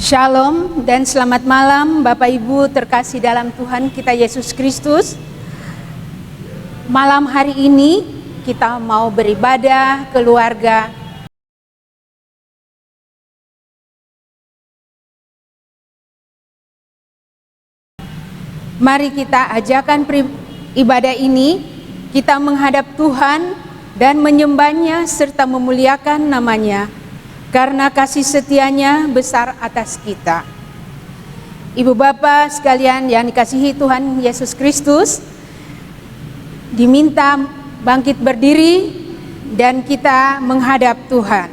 Shalom dan selamat malam Bapak Ibu terkasih dalam Tuhan kita Yesus Kristus. Malam hari ini kita mau beribadah keluarga. Mari kita ajakan ibadah ini, kita menghadap Tuhan dan menyembahnya serta memuliakan namanya. Karena kasih setianya besar atas kita. Ibu Bapak sekalian yang dikasihi Tuhan Yesus Kristus, diminta bangkit berdiri dan kita menghadap Tuhan.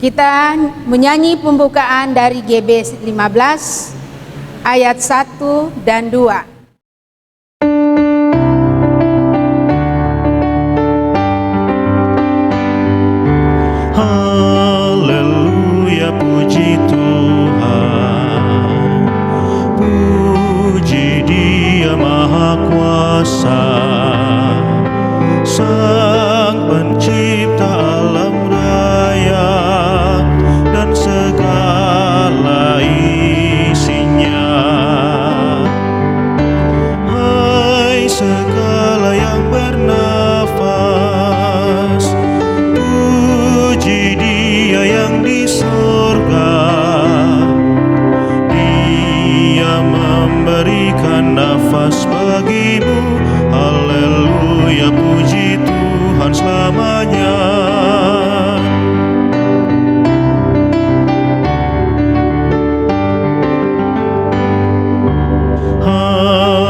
Kita menyanyi pembukaan dari GB 15 ayat 1 dan 2. Puji Tuhan, puji Dia Maha Kuasa, Sang Pencipta alam raya dan segala isinya. Hai segala yang bernafas, puji Dia yang di surga. Dia memberikan nafas bagimu. Haleluya, puji Tuhan selamanya.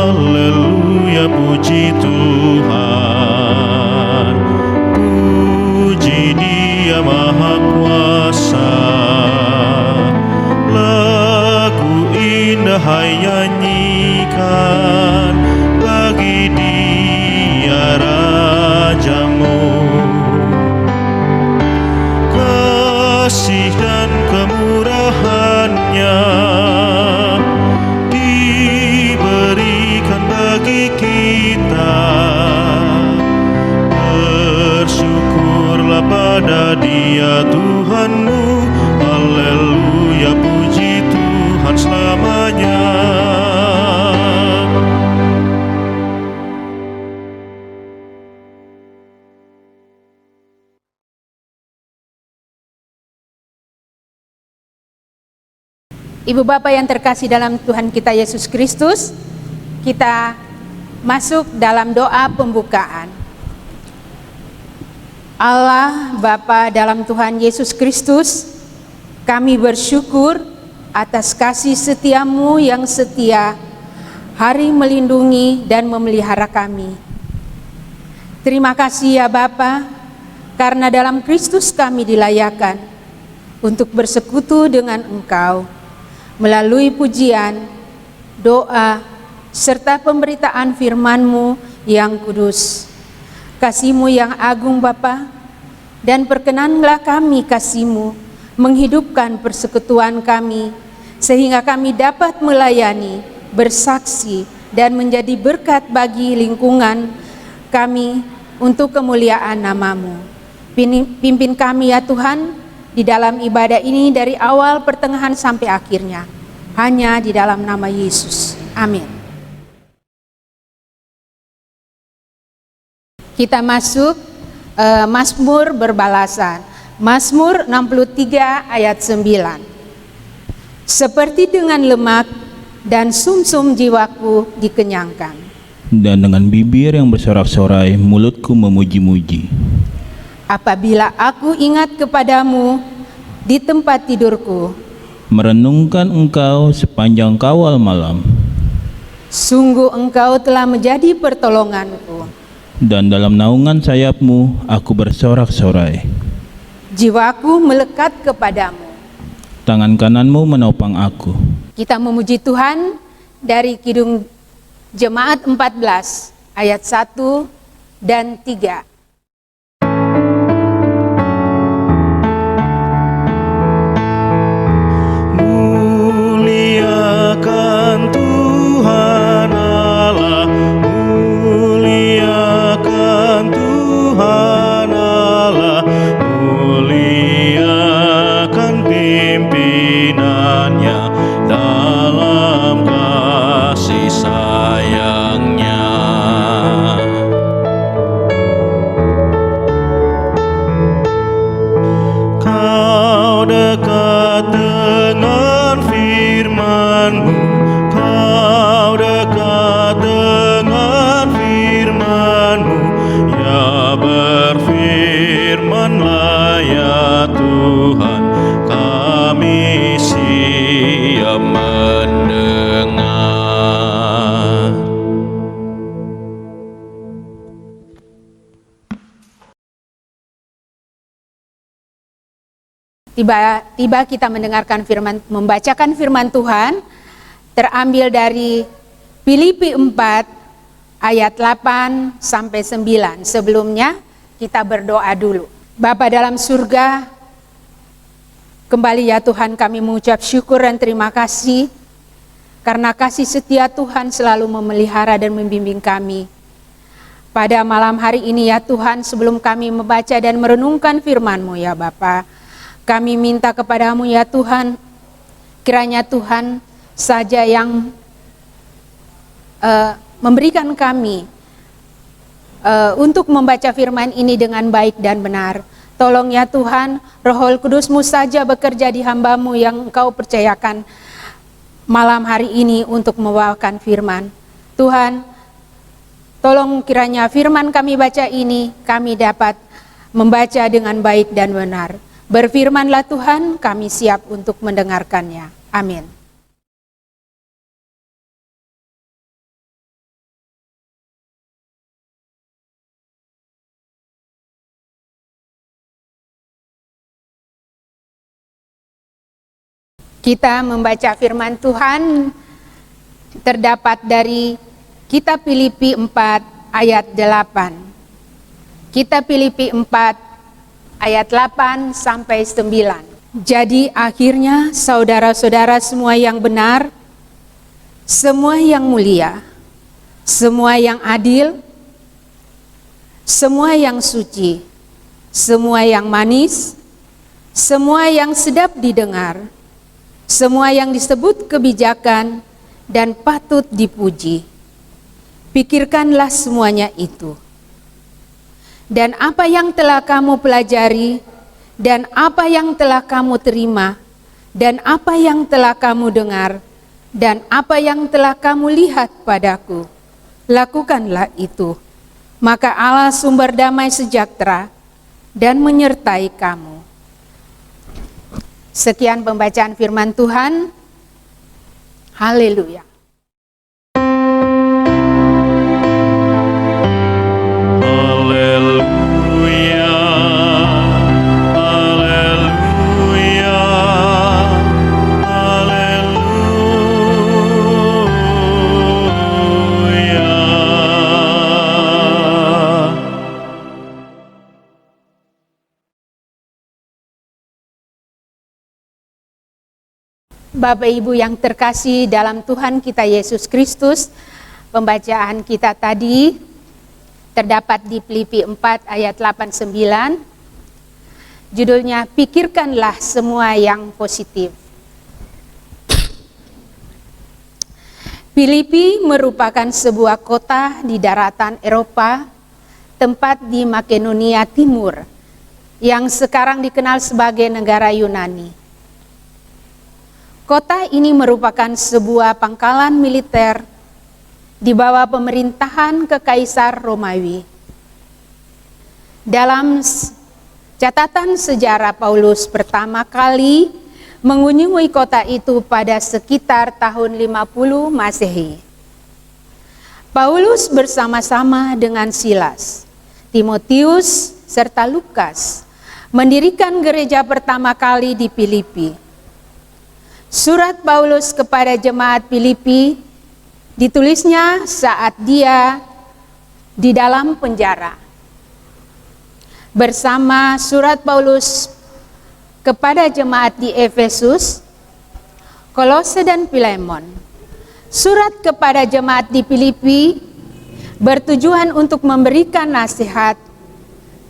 Haleluya, puji Tuhan, puji Dia Maha Kuasa. Lagu indah hai nyanyikan bagi Dia Rajamu. Kasih dan kemurahannya diberikan bagi kita. Bersyukurlah pada Dia Tuhanmu. Haleluya, puji Tuhan selamanya. Ibu Bapak yang terkasih dalam Tuhan kita Yesus Kristus, kita masuk dalam doa pembukaan. Allah Bapa dalam Tuhan Yesus Kristus, kami bersyukur atas kasih setiamu yang setia, hari melindungi dan memelihara kami. Terima kasih ya Bapa, karena dalam Kristus kami dilayakan untuk bersekutu dengan Engkau melalui pujian, doa, serta pemberitaan firman-Mu yang kudus. Kasih-Mu yang agung Bapa, dan perkenanlah kami kasih-Mu menghidupkan persekutuan kami, sehingga kami dapat melayani, bersaksi, dan menjadi berkat bagi lingkungan kami untuk kemuliaan nama-Mu. Pimpin kami ya Tuhan, di dalam ibadah ini dari awal, pertengahan, sampai akhirnya. Hanya di dalam nama Yesus. Amin. Kita masuk Mazmur berbalasan. Mazmur 63 ayat 9. Seperti dengan lemak dan sumsum jiwaku dikenyangkan. Dan dengan bibir yang bersorak-sorai mulutku memuji-muji. Apabila aku ingat kepadamu di tempat tidurku, merenungkan Engkau sepanjang kawal malam. Sungguh Engkau telah menjadi pertolonganku. Dan dalam naungan sayap-Mu aku bersorak-sorai. Jiwaku melekat kepadamu. Tangan kanan-Mu menopang aku. Kita memuji Tuhan dari Kidung Jemaat 14 ayat 1 dan 3. Muliakan Tuhan Allah, muliakan Tuhan Allah, muliakan pimpinannya. Tiba kita mendengarkan membacakan firman Tuhan terambil dari Filipi 4 ayat 8 sampai 9. Sebelumnya kita berdoa dulu. Bapa dalam surga, kembali ya Tuhan kami mengucap syukur dan terima kasih karena kasih setia Tuhan selalu memelihara dan membimbing kami. Pada malam hari ini ya Tuhan, sebelum kami membaca dan merenungkan firman-Mu ya Bapa, kami minta kepadamu ya Tuhan, kiranya Tuhan saja yang memberikan kami untuk membaca firman ini dengan baik dan benar. Tolong ya Tuhan, Roh Kudus-Mu saja bekerja di hamba-Mu yang Engkau percayakan malam hari ini untuk membawakan firman. Tuhan, tolong kiranya firman kami baca ini, kami dapat membaca dengan baik dan benar. Berfirmanlah Tuhan, kami siap untuk mendengarkannya. Amin. Kita membaca firman Tuhan terdapat dari Kitab Filipi 4 ayat 8. Kitab Filipi 4 ayat 8 sampai 9. Jadi akhirnya saudara-saudara semua yang benar, semua yang mulia, semua yang adil, semua yang suci, semua yang manis, semua yang sedap didengar, semua yang disebut kebijakan dan patut dipuji, pikirkanlah semuanya itu. Dan apa yang telah kamu pelajari, dan apa yang telah kamu terima, dan apa yang telah kamu dengar, dan apa yang telah kamu lihat padaku, lakukanlah itu. Maka Allah sumber damai sejahtera dan menyertai kamu. Sekian pembacaan firman Tuhan. Haleluya. Haleluya, haleluya, haleluya. Bapak Ibu yang terkasih dalam Tuhan kita Yesus Kristus, pembacaan kita tadi terdapat di Filipi 4 ayat 8-9. Judulnya, pikirkanlah semua yang positif. Filipi merupakan sebuah kota di daratan Eropa, tempat di Makedonia Timur, yang sekarang dikenal sebagai negara Yunani. Kota ini merupakan sebuah pangkalan militer di bawah pemerintahan Kekaisar Romawi. Dalam catatan sejarah, Paulus pertama kali mengunjungi kota itu pada sekitar tahun 50 Masehi. Paulus bersama-sama dengan Silas, Timotius, serta Lukas mendirikan gereja pertama kali di Filipi. Surat Paulus kepada jemaat Filipi ditulisnya saat dia di dalam penjara. Bersama surat Paulus kepada jemaat di Efesus, Kolose dan Filemon. Surat kepada jemaat di Filipi bertujuan untuk memberikan nasihat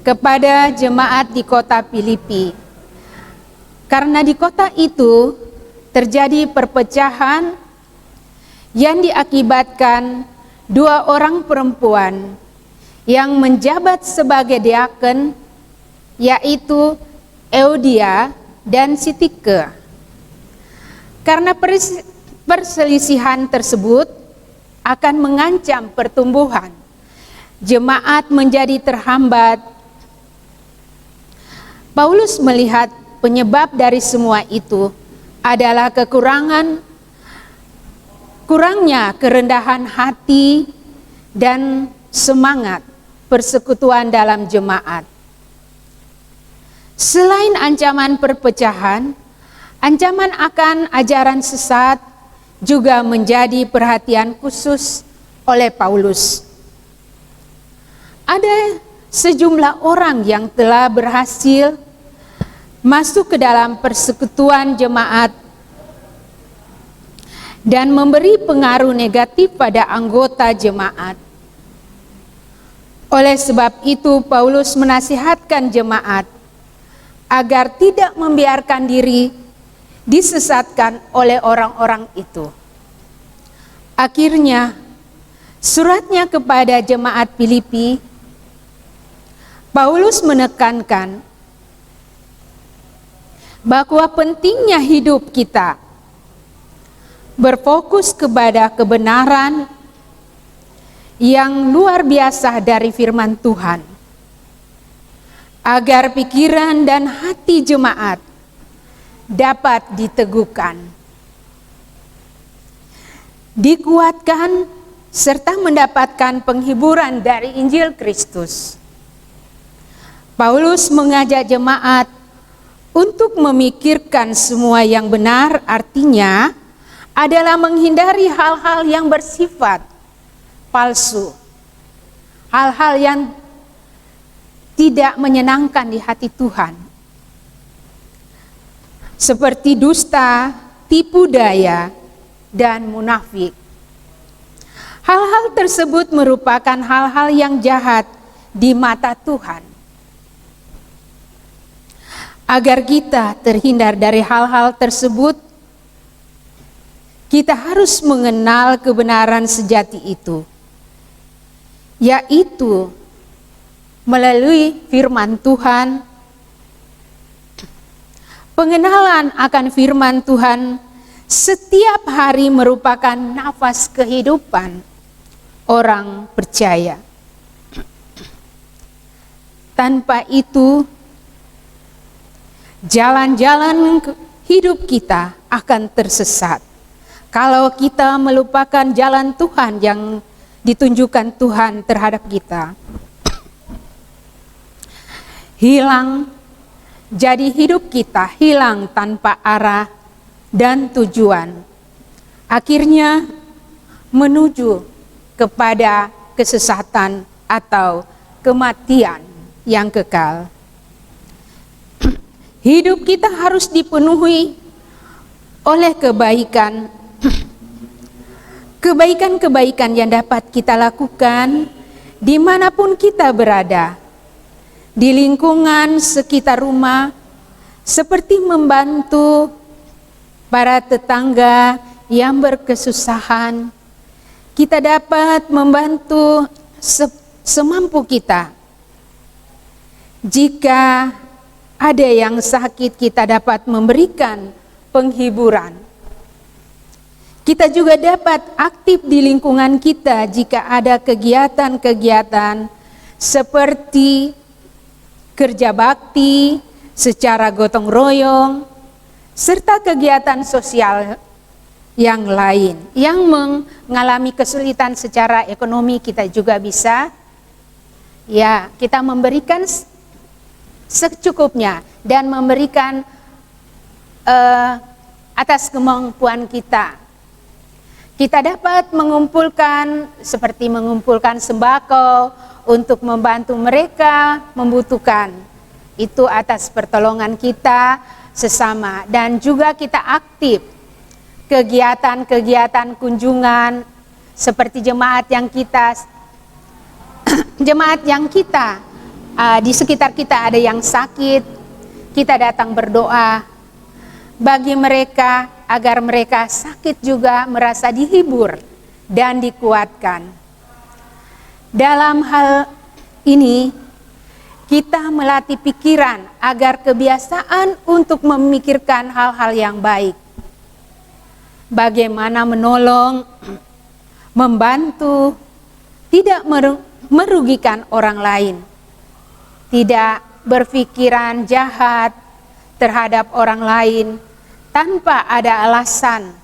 kepada jemaat di kota Filipi. Karena di kota itu terjadi perpecahan yang diakibatkan dua orang perempuan yang menjabat sebagai diaken, yaitu Eudia dan Sintike. Karena perselisihan tersebut akan mengancam pertumbuhan jemaat menjadi terhambat. Paulus melihat penyebab dari semua itu adalah kurangnya kerendahan hati dan semangat persekutuan dalam jemaat. Selain ancaman perpecahan, ancaman akan ajaran sesat juga menjadi perhatian khusus oleh Paulus. Ada sejumlah orang yang telah berhasil masuk ke dalam persekutuan jemaat dan memberi pengaruh negatif pada anggota jemaat. Oleh sebab itu, Paulus menasihatkan jemaat agar tidak membiarkan diri disesatkan oleh orang-orang itu. Akhirnya, suratnya kepada jemaat Filipi, Paulus menekankan bahwa pentingnya hidup kita berfokus kepada kebenaran yang luar biasa dari firman Tuhan, agar pikiran dan hati jemaat dapat diteguhkan, dikuatkan, serta mendapatkan penghiburan dari Injil Kristus. Paulus mengajak jemaat untuk memikirkan semua yang benar, artinya adalah menghindari hal-hal yang bersifat palsu, hal-hal yang tidak menyenangkan di hati Tuhan, seperti dusta, tipu daya, dan munafik. Hal-hal tersebut merupakan hal-hal yang jahat di mata Tuhan. Agar kita terhindar dari hal-hal tersebut, kita harus mengenal kebenaran sejati itu, yaitu melalui firman Tuhan. Pengenalan akan firman Tuhan setiap hari merupakan nafas kehidupan orang percaya. Tanpa itu, jalan-jalan hidup kita akan tersesat. Kalau kita melupakan jalan Tuhan yang ditunjukkan Tuhan terhadap kita, hilang, jadi hidup kita hilang tanpa arah dan tujuan. Akhirnya menuju kepada kesesatan atau kematian yang kekal. Hidup kita harus dipenuhi oleh kebaikan yang dapat kita lakukan dimanapun kita berada, di lingkungan sekitar rumah, seperti membantu para tetangga yang berkesusahan. Kita dapat membantu semampu kita. Jika ada yang sakit, kita dapat memberikan penghiburan. Kita juga dapat aktif di lingkungan kita jika ada kegiatan-kegiatan seperti kerja bakti secara gotong royong, serta kegiatan sosial yang lain yang mengalami kesulitan secara ekonomi. Kita juga bisa kita memberikan secukupnya dan memberikan atas kemampuan kita. Kita dapat mengumpulkan sembako untuk membantu mereka membutuhkan. Itu atas pertolongan kita sesama, dan juga kita aktif kegiatan-kegiatan kunjungan seperti jemaat yang kita di sekitar kita ada yang sakit, kita datang berdoa bagi mereka agar mereka sakit juga merasa dihibur dan dikuatkan. Dalam hal ini kita melatih pikiran agar kebiasaan untuk memikirkan hal-hal yang baik. Bagaimana menolong, membantu, tidak merugikan orang lain, tidak berpikiran jahat terhadap orang lain tanpa ada alasan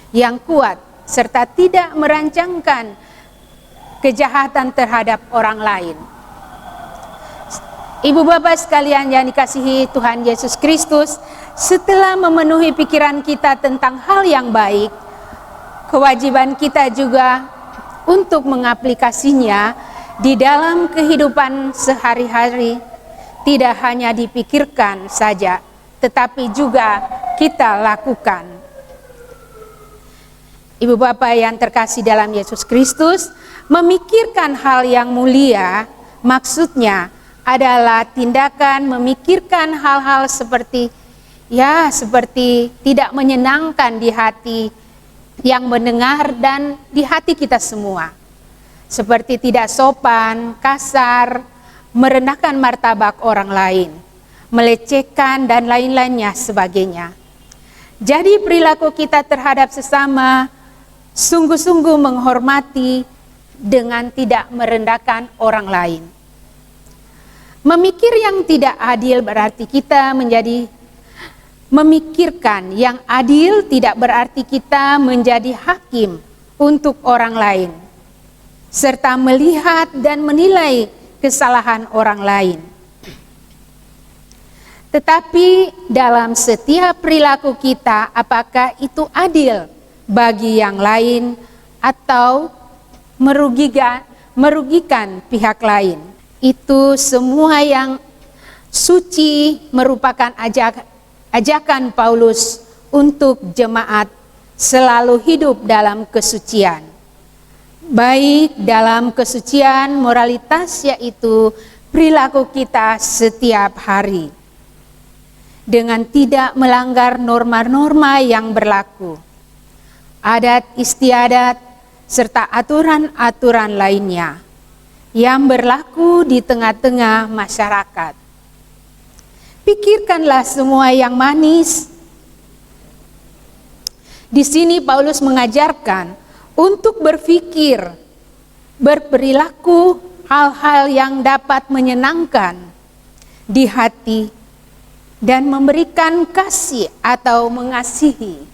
yang kuat, serta tidak merancangkan kejahatan terhadap orang lain. Ibu bapak sekalian yang dikasihi Tuhan Yesus Kristus, setelah memenuhi pikiran kita tentang hal yang baik, kewajiban kita juga untuk mengaplikasinya di dalam kehidupan sehari-hari, tidak hanya dipikirkan saja, tetapi juga kita lakukan. Ibu bapak yang terkasih dalam Yesus Kristus, memikirkan hal yang mulia maksudnya adalah tindakan memikirkan hal-hal seperti tidak menyenangkan di hati yang mendengar dan di hati kita semua. Seperti tidak sopan, kasar, merendahkan martabat orang lain, melecehkan dan lain-lainnya sebagainya. Jadi perilaku kita terhadap sesama sungguh-sungguh menghormati dengan tidak merendahkan orang lain. Memikir yang tidak adil berarti kita memikirkan yang adil tidak berarti kita menjadi hakim untuk orang lain, serta melihat dan menilai kesalahan orang lain. Tetapi dalam setiap perilaku kita, apakah itu adil bagi yang lain atau merugikan pihak lain? Itu semua yang suci merupakan ajakan Paulus untuk jemaat selalu hidup dalam kesucian. Baik dalam kesucian moralitas, yaitu perilaku kita setiap hari, dengan tidak melanggar norma-norma yang berlaku, adat istiadat, serta aturan-aturan lainnya yang berlaku di tengah-tengah masyarakat. Pikirkanlah semua yang manis. Di sini Paulus mengajarkan untuk berpikir, berperilaku hal-hal yang dapat menyenangkan di hati dan memberikan kasih atau mengasihi.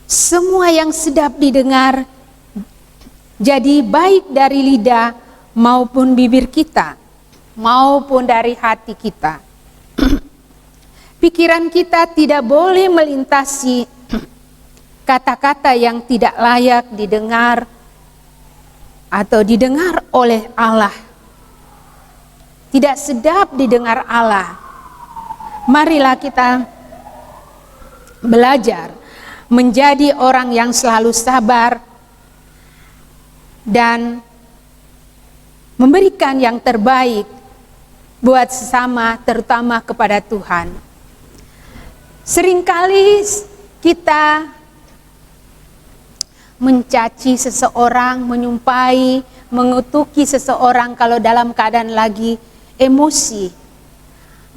Semua yang sedap didengar jadi baik dari lidah maupun bibir kita, maupun dari hati kita. Pikiran kita tidak boleh melintasi kata-kata yang tidak layak didengar atau didengar oleh Allah. Tidak sedap didengar Allah. Marilah kita belajar menjadi orang yang selalu sabar dan memberikan yang terbaik buat sesama, terutama kepada Tuhan. Seringkali kita mencaci seseorang, menyumpai, mengutuki seseorang kalau dalam keadaan lagi emosi,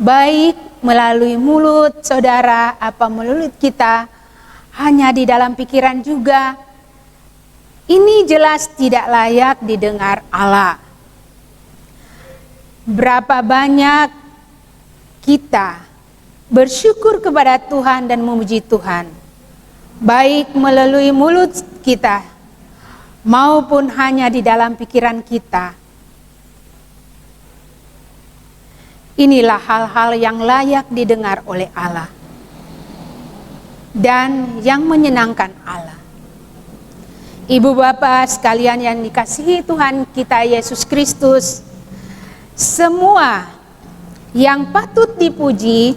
baik melalui mulut saudara apa melalui kita, hanya di dalam pikiran juga. Ini jelas tidak layak didengar Allah. Berapa banyak kita bersyukur kepada Tuhan dan memuji Tuhan, baik melalui mulut kita maupun hanya di dalam pikiran kita. Inilah hal-hal yang layak didengar oleh Allah dan yang menyenangkan Allah. Ibu bapak sekalian yang dikasihi Tuhan kita Yesus Kristus, semua yang patut dipuji,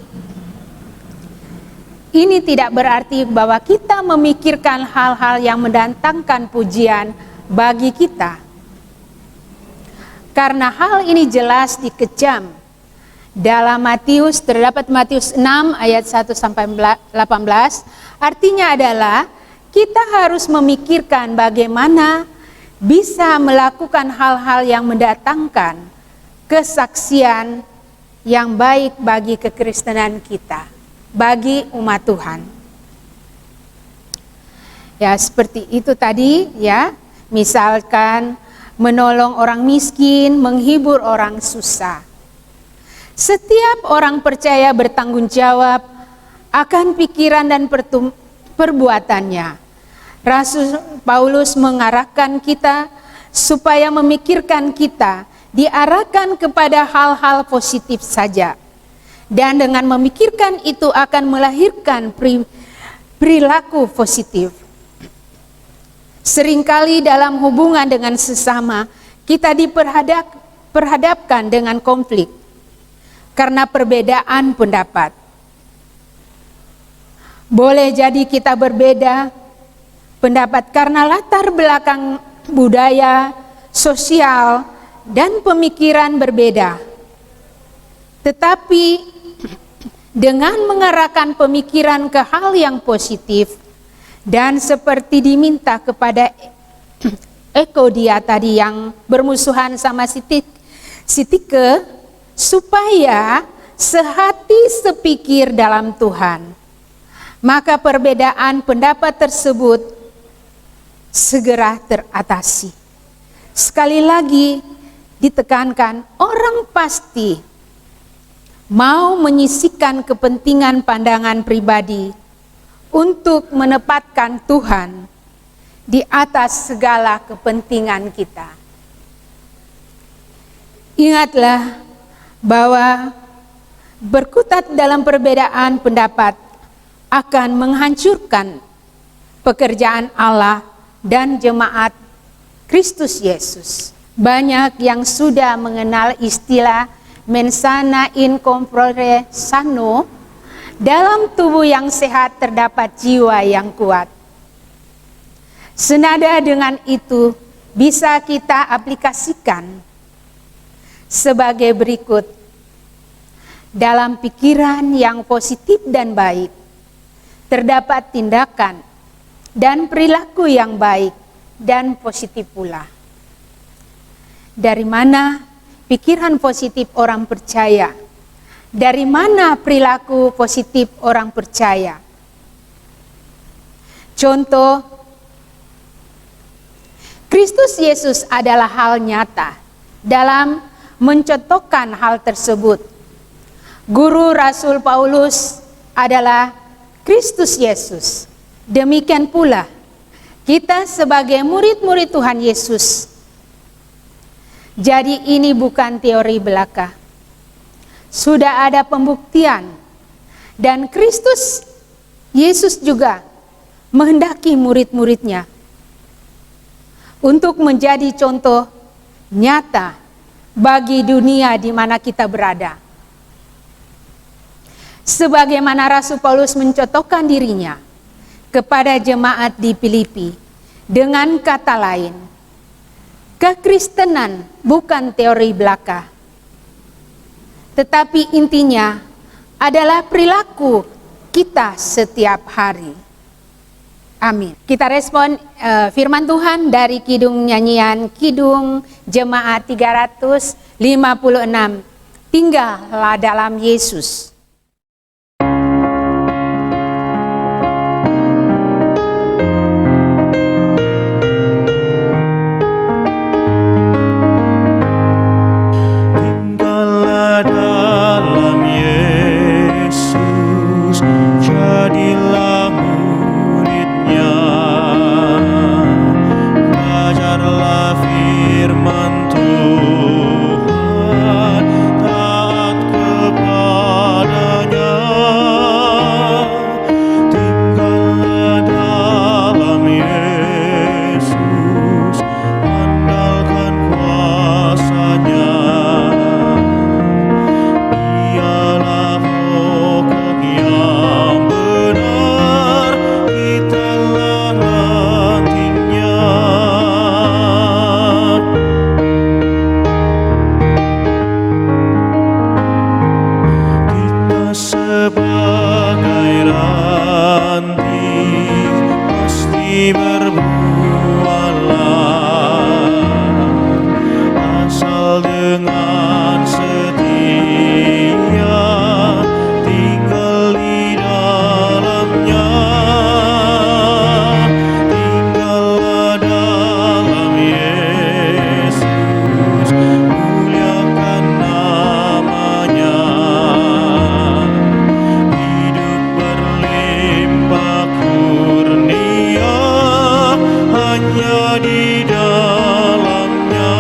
ini tidak berarti bahwa kita memikirkan hal-hal yang mendatangkan pujian bagi kita. Karena hal ini jelas dikecam dalam Matius, terdapat Matius 6 ayat 1 sampai 18, artinya adalah kita harus memikirkan bagaimana bisa melakukan hal-hal yang mendatangkan kesaksian yang baik bagi kekristenan kita, bagi umat Tuhan. Ya, seperti itu tadi ya, misalkan menolong orang miskin, menghibur orang susah. Setiap orang percaya bertanggung jawab akan pikiran dan perbuatannya. Rasul Paulus mengarahkan kita supaya memikirkan kita diarahkan kepada hal-hal positif saja. Dan dengan memikirkan itu akan melahirkan perilaku positif. Seringkali dalam hubungan dengan sesama, kita diperhadapkan dengan konflik karena perbedaan pendapat. Boleh jadi kita berbeda pendapat karena latar belakang budaya, sosial, dan pemikiran berbeda. Tetapi dengan mengarahkan pemikiran ke hal yang positif dan seperti diminta kepada Ekodia tadi yang bermusuhan sama Sitike, supaya sehati sepikir dalam Tuhan, maka perbedaan pendapat tersebut segera teratasi. Sekali lagi ditekankan, orang pasti mau menyisihkan kepentingan pandangan pribadi untuk menempatkan Tuhan di atas segala kepentingan kita. Ingatlah bahwa berkutat dalam perbedaan pendapat akan menghancurkan pekerjaan Allah dan jemaat Kristus Yesus. Banyak yang sudah mengenal istilah mens sana in corpore sano. Dalam tubuh yang sehat terdapat jiwa yang kuat. Senada dengan itu bisa kita aplikasikan sebagai berikut. Dalam pikiran yang positif dan baik, terdapat tindakan dan perilaku yang baik dan positif pula. Dari mana pikiran positif orang percaya? Dari mana perilaku positif orang percaya? Contoh, Kristus Yesus adalah hal nyata dalam mencontohkan hal tersebut. Guru Rasul Paulus adalah Kristus Yesus. Demikian pula kita sebagai murid-murid Tuhan Yesus. Jadi ini bukan teori belaka. Sudah ada pembuktian, dan Kristus Yesus juga menghendaki murid-muridnya untuk menjadi contoh nyata bagi dunia di mana kita berada. Sebagaimana Rasul Paulus mencontohkan dirinya kepada jemaat di Filipi, dengan kata lain, kekristenan bukan teori belaka, tetapi intinya adalah perilaku kita setiap hari. Amin. Kita respon firman Tuhan dari Kidung Nyanyian Kidung Jemaat 356. Tinggallah dalam Yesus. di dalamnya.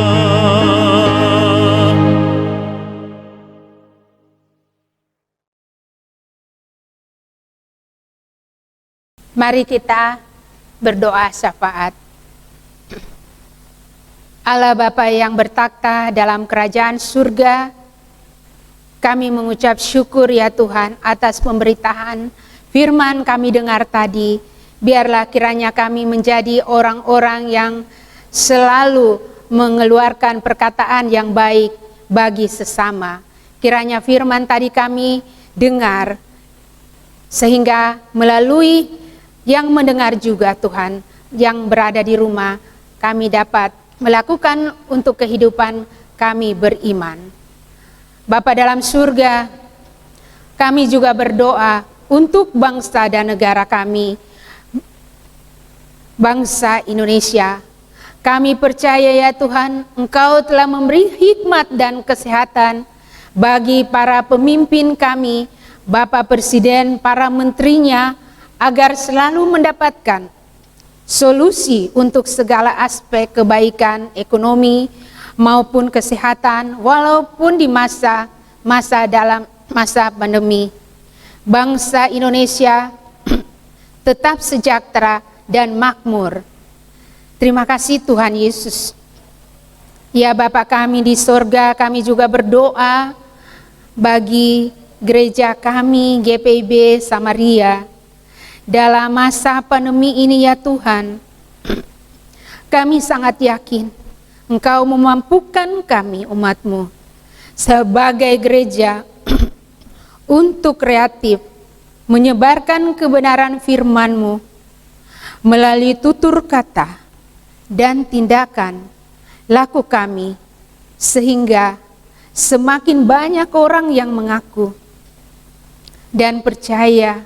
Mari kita berdoa syafaat. Allah Bapa yang bertakhta dalam kerajaan surga, kami mengucap syukur ya Tuhan atas pemberitaan firman kami dengar tadi. Biarlah kiranya kami menjadi orang-orang yang selalu mengeluarkan perkataan yang baik bagi sesama. Kiranya firman tadi kami dengar, sehingga melalui yang mendengar juga Tuhan, yang berada di rumah, kami dapat melakukan untuk kehidupan kami beriman. Bapa dalam surga, kami juga berdoa untuk bangsa dan negara kami, bangsa Indonesia. Kami percaya ya Tuhan, Engkau telah memberi hikmat dan kesehatan bagi para pemimpin kami, Bapak Presiden, para menterinya, agar selalu mendapatkan solusi untuk segala aspek kebaikan ekonomi maupun kesehatan, walaupun di masa pandemi. Bangsa Indonesia tetap sejahtera dan makmur. Terima kasih Tuhan Yesus. Ya Bapa kami di sorga, kami juga berdoa bagi gereja kami GPIB Samaria. Dalam masa pandemi ini ya Tuhan, kami sangat yakin Engkau memampukan kami umat-Mu sebagai gereja untuk kreatif menyebarkan kebenaran firman-Mu melalui tutur kata dan tindakan laku kami, sehingga semakin banyak orang yang mengaku dan percaya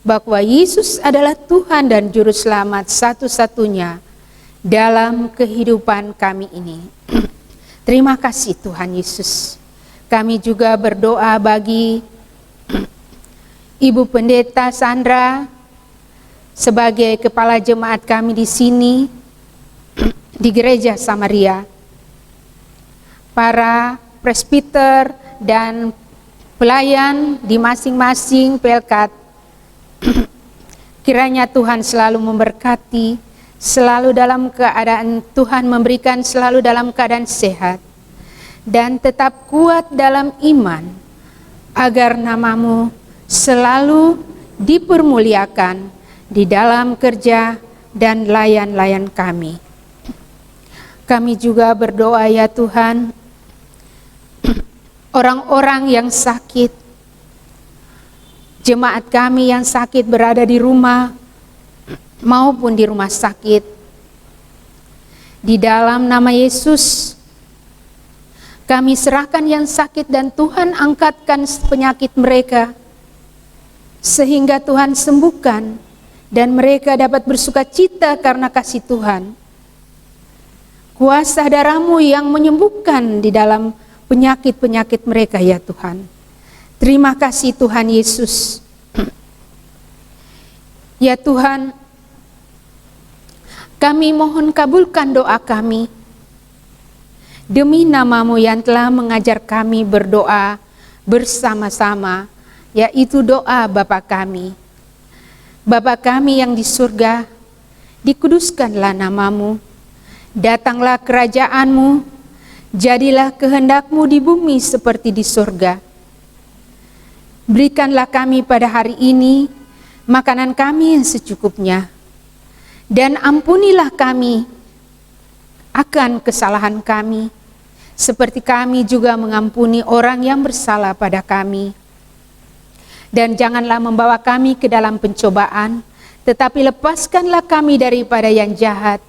bahwa Yesus adalah Tuhan dan Juru Selamat satu-satunya dalam kehidupan kami ini. Terima kasih Tuhan Yesus. Kami juga berdoa bagi Ibu Pendeta Sandra sebagai kepala jemaat kami di sini di Gereja Samaria. Para presbiter dan pelayan di masing-masing pelkat, kiranya Tuhan selalu memberkati, selalu dalam keadaan Tuhan memberikan selalu dalam keadaan sehat dan tetap kuat dalam iman, agar nama-Mu selalu dipermuliakan di dalam kerja dan layan-layan kami. Kami juga berdoa ya Tuhan, orang-orang yang sakit, jemaat kami yang sakit berada di rumah maupun di rumah sakit. Di dalam nama Yesus, kami serahkan yang sakit dan Tuhan angkatkan penyakit mereka, sehingga Tuhan sembuhkan dan mereka dapat bersukacita karena kasih Tuhan. Kuasa darah-Mu yang menyembuhkan di dalam penyakit-penyakit mereka ya Tuhan. Terima kasih Tuhan Yesus. Ya Tuhan, kami mohon kabulkan doa kami. Demi nama-Mu yang telah mengajar kami berdoa bersama-sama, yaitu doa Bapa kami. Bapa kami yang di surga, dikuduskanlah nama-Mu. Datanglah kerajaan-Mu, jadilah kehendak-Mu di bumi seperti di surga. Berikanlah kami pada hari ini makanan kami yang secukupnya, dan ampunilah kami akan kesalahan kami, seperti kami juga mengampuni orang yang bersalah pada kami. Dan janganlah membawa kami ke dalam pencobaan, tetapi lepaskanlah kami daripada yang jahat.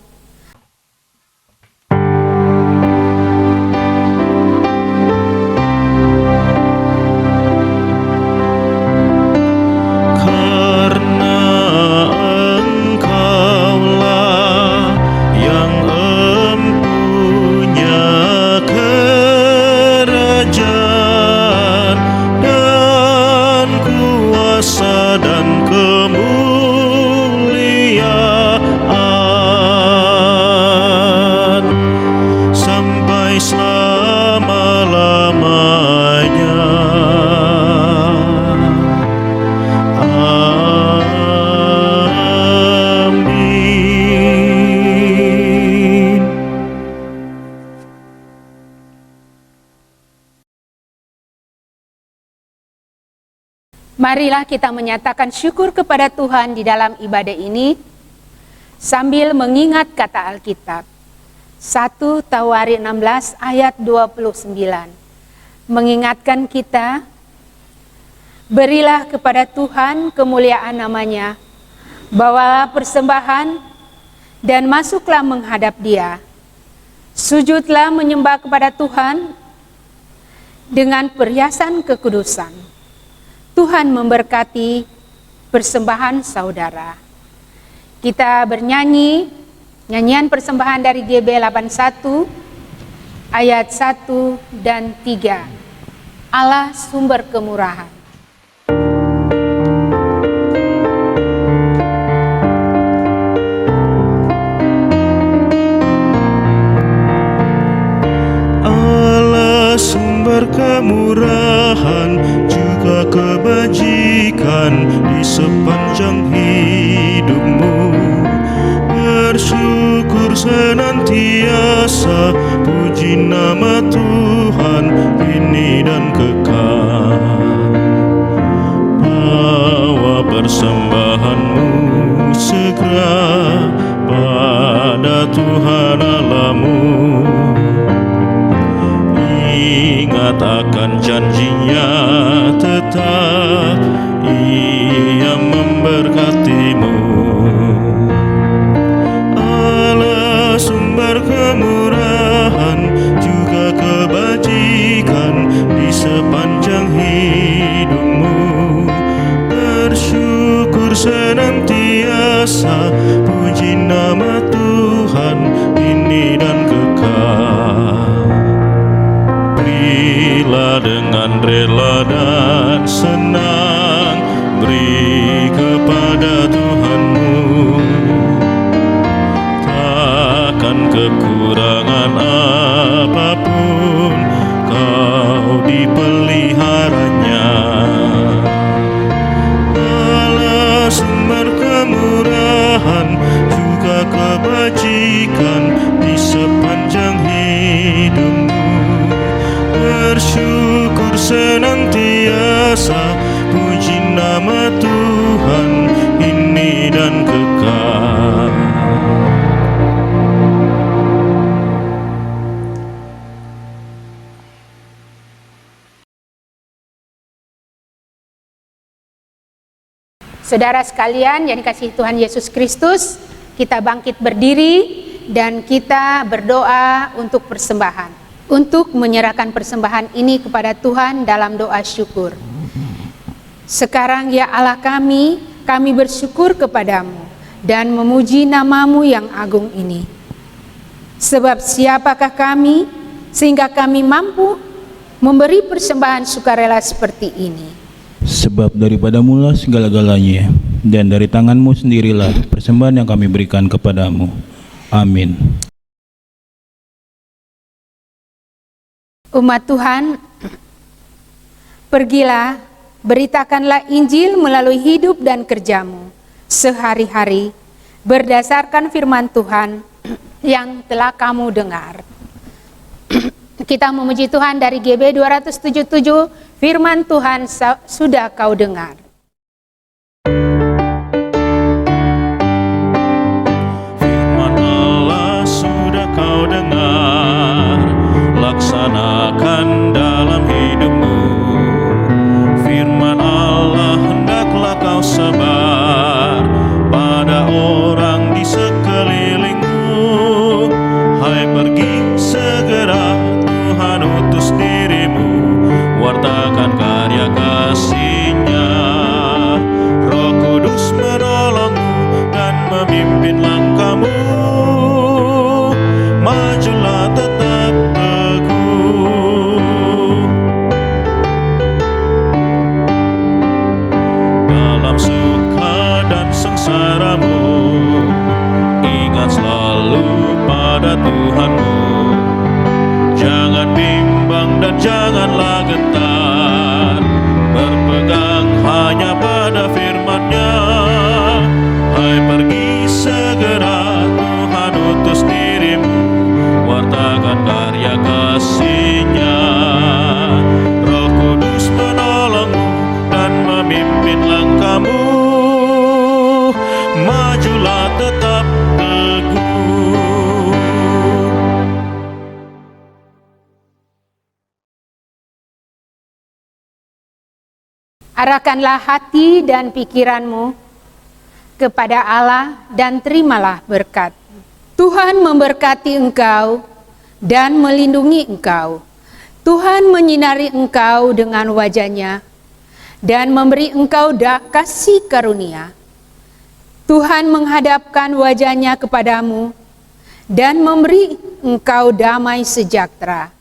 Dan kemuliaan Marilah kita menyatakan syukur kepada Tuhan di dalam ibadah ini sambil mengingat kata Alkitab. 1 Tawarik 16 ayat 29 mengingatkan kita, berilah kepada Tuhan kemuliaan namanya, bawalah persembahan dan masuklah menghadap Dia. Sujudlah menyembah kepada Tuhan dengan perhiasan kekudusan. Tuhan memberkati persembahan saudara. Kita bernyanyi nyanyian persembahan dari GB 81 ayat 1 dan 3. Allah sumber kemurahan. Kemurahan juga kebajikan di sepanjang hidupmu. Bersyukur senantiasa, puji nama Tuhan kini dan kekal. Bawa persembahanmu segera pada Tuhan Allahmu. Ingat akan janjinya tetap, Ia memberkatimu. Allah sumber kemurahan juga kebajikan di sepanjang hidupmu. Bersyukur senantiasa, puji nama Tuhan kini dan kekal. Berilah dengan rela dan senang, beri kepada Tuhanmu. Takkan kekurangan apapun kau dipeliharanya. Allah sumber kemurahan juga kebajikan di sepanjang hidupmu. Bersyukur senantiasa, puji nama Tuhan ini dan kekal. Saudara sekalian yang dikasihi Tuhan Yesus Kristus, kita bangkit berdiri dan kita berdoa untuk persembahan. Untuk menyerahkan persembahan ini kepada Tuhan dalam doa syukur. Sekarang ya Allah kami bersyukur kepadamu dan memuji namamu yang agung ini. Sebab siapakah kami sehingga kami mampu memberi persembahan sukarela seperti ini. Sebab daripadamulah segala-galanya, dan dari tanganmu sendirilah persembahan yang kami berikan kepadamu. Amin. Umat Tuhan, pergilah, beritakanlah Injil melalui hidup dan kerjamu sehari-hari berdasarkan firman Tuhan yang telah kamu dengar. Kita memuji Tuhan dari GB 277, firman Tuhan sudah kau dengar. Firman Allah sudah kau dengar, laksanakan dalam hidupmu. Firman Allah hendaklah kau sebar pada orang di sekelilingmu. Hai pergi segera, Tuhan utus dirimu, wartakan karya kasih-Nya. Roh Kudus menolongmu dan memimpin langkahmu. Majulah tetap teguh dalam suka dan sengsaramu. Ingat selalu pada Tuhanmu. Jangan bimbang dan janganlah gentar, berpegang hanya pada firman-Nya. Hai pergi segera, Tuhan utus dirimu, wartakan karya kasih-Nya. Roh Kudus menolongmu dan memimpin Arahkanlah hati dan pikiranmu kepada Allah dan terimalah berkat. Tuhan memberkati engkau dan melindungi engkau. Tuhan menyinari engkau dengan wajah-Nya dan memberi engkau kasih karunia. Tuhan menghadapkan wajah-Nya kepadamu dan memberi engkau damai sejahtera.